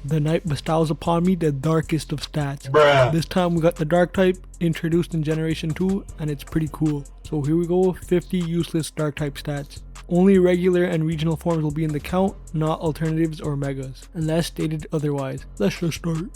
The night bestows upon me the darkest of stats. Bruh. This time we got the dark type introduced in Generation 2 and it's pretty cool. So here we go, 50 useless dark type stats. Only regular and regional forms will be in the count, not alternatives or megas, unless stated otherwise. Let's just start.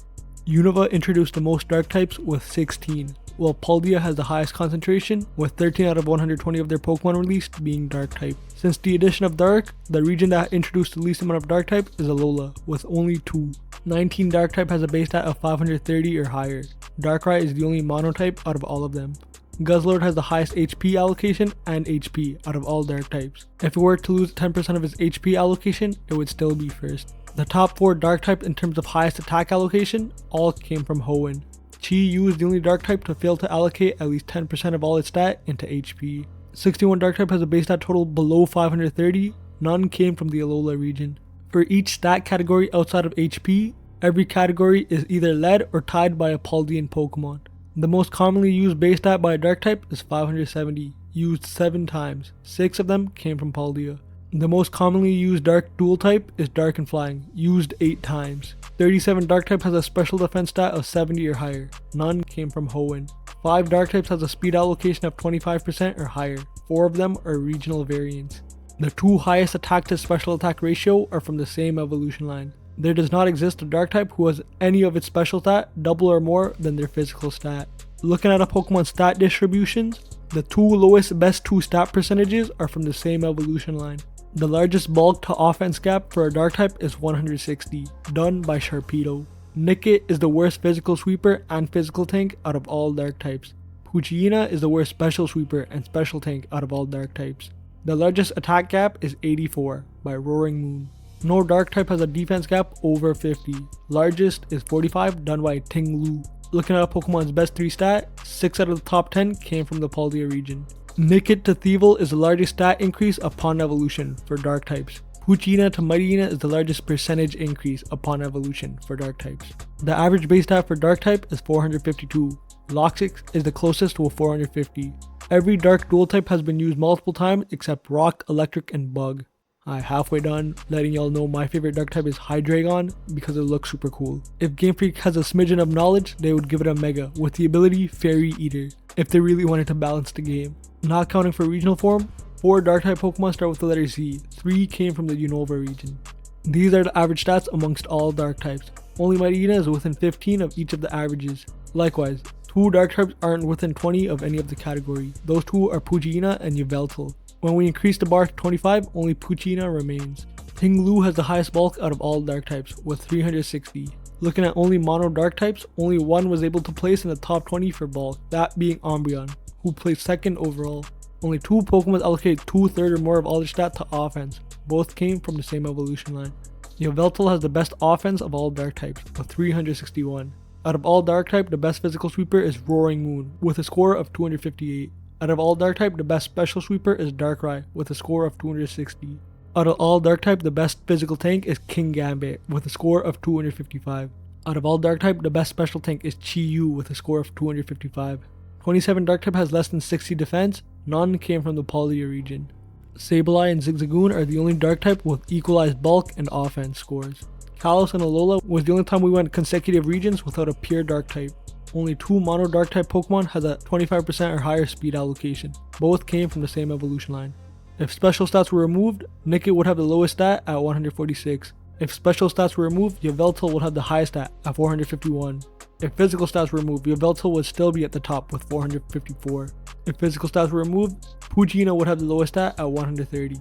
Unova introduced the most dark types with 16, while Paldea has the highest concentration, with 13 out of 120 of their Pokemon released being dark type. Since the addition of Dark, the region that introduced the least amount of dark type is Alola, with only 2. 19 dark type has a base stat of 530 or higher. Darkrai is the only mono type out of all of them. Guzzlord has the highest HP allocation and HP out of all dark types. If it were to lose 10% of its HP allocation, it would still be first. The top 4 dark types in terms of highest attack allocation all came from Hoenn. Chi-Yu is the only dark type to fail to allocate at least 10% of all its stat into HP. 61 dark type has a base stat total below 530, none came from the Alola region. For each stat category outside of HP, every category is either led or tied by a Paldean Pokemon. The most commonly used base stat by a dark type is 570, used 7 times. 6 of them came from Paldea. The most commonly used dark dual type is Dark and Flying, used 8 times. 37 dark type has a special defense stat of 70 or higher. None came from Hoenn. 5 dark types has a speed allocation of 25% or higher. 4 of them are regional variants. The 2 highest attack to special attack ratio are from the same evolution line. There does not exist a dark type who has any of its special stat double or more than their physical stat. Looking at a Pokemon stat distributions, the 2 lowest best 2 stat percentages are from the same evolution line. The largest bulk to offense gap for a dark type is 160, done by Sharpedo. Nickit is the worst physical sweeper and physical tank out of all dark types. Poochyena is the worst special sweeper and special tank out of all dark types. The largest attack gap is 84 by Roaring Moon. No dark type has a defense gap over 50. Largest is 45, done by Ting-Lu. Looking at a Pokemon's best 3 stat, 6 out of the top 10 came from the Paldea region. Nickit to Thievul is the largest stat increase upon evolution for dark types. Poochyena to Mightyena is the largest percentage increase upon evolution for dark types. The average base stat for dark type is 452. Loxix is the closest to a 450. Every dark dual type has been used multiple times except Rock, Electric, and Bug. Alright, halfway done, letting y'all know my favorite dark type is Hydreigon because it looks super cool. If Game Freak has a smidgen of knowledge, they would give it a Mega with the ability Fairy Eater, if they really wanted to balance the game. Not counting for regional form, 4 dark type Pokemon start with the letter Z, 3 came from the Unova region. These are the average stats amongst all dark types. Only Mightyena is within 15 of each of the averages. Likewise, 2 dark types aren't within 20 of any of the category. Those 2 are Poochyena and Yveltal. When we increase the bar to 25, only Poochyena remains. Ting-Lu has the highest bulk out of all dark types, with 360. Looking at only mono dark types, only 1 was able to place in the top 20 for bulk, that being Umbreon, who placed 2nd overall. Only 2 Pokemon allocated 2/3 or more of all their stat to offense. Both came from the same evolution line. Yveltal has the best offense of all dark types, with 361. Out of all dark type, the best physical sweeper is Roaring Moon, with a score of 258. Out of all dark type, the best special sweeper is Darkrai, with a score of 260. Out of all dark type, the best physical tank is King Gambit, with a score of 255. Out of all dark type, the best special tank is Chi-Yu, with a score of 255. 27 dark type has less than 60 defense, none came from the Paldea region. Sableye and Zigzagoon are the only dark type with equalized bulk and offense scores. Kalos and Alola was the only time we went consecutive regions without a pure dark type. Only 2 mono dark type Pokemon has a 25% or higher speed allocation. Both came from the same evolution line. If special stats were removed, Nickit would have the lowest stat at 146. If special stats were removed, Yveltal would have the highest stat at 451. If physical stats were removed, Yveltal would still be at the top with 454. If physical stats were removed, Poochyena would have the lowest stat at 130.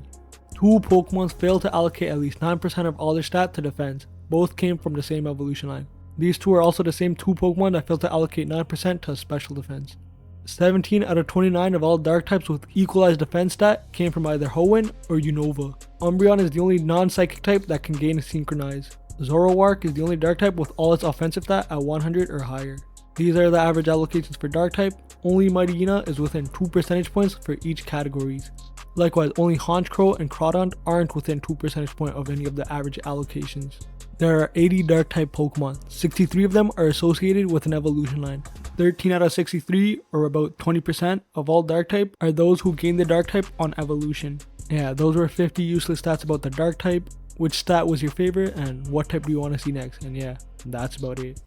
2 Pokemon failed to allocate at least 9% of all their stat to defense. Both came from the same evolution line. These 2 are also the same 2 Pokemon that failed to allocate 9% to special defense. 17 out of 29 of all dark types with equalized defense stat came from either Hoenn or Unova. Umbreon is the only non-psychic type that can gain Synchronize. Zoroark is the only dark type with all its offensive stat at 100 or higher. These are the average allocations for dark type. Only Mightyena is within 2 percentage points for each categories. Likewise, only Honchkrow and Crawdaunt aren't within 2 percentage points of any of the average allocations. There are 80 dark type Pokemon. 63 of them are associated with an evolution line. 13 out of 63, or about 20% of all dark type, are those who gain the dark type on evolution. Yeah, those were 50 useless stats about the dark type. which stat was your favorite and what type do you want to see next. And yeah, that's about it.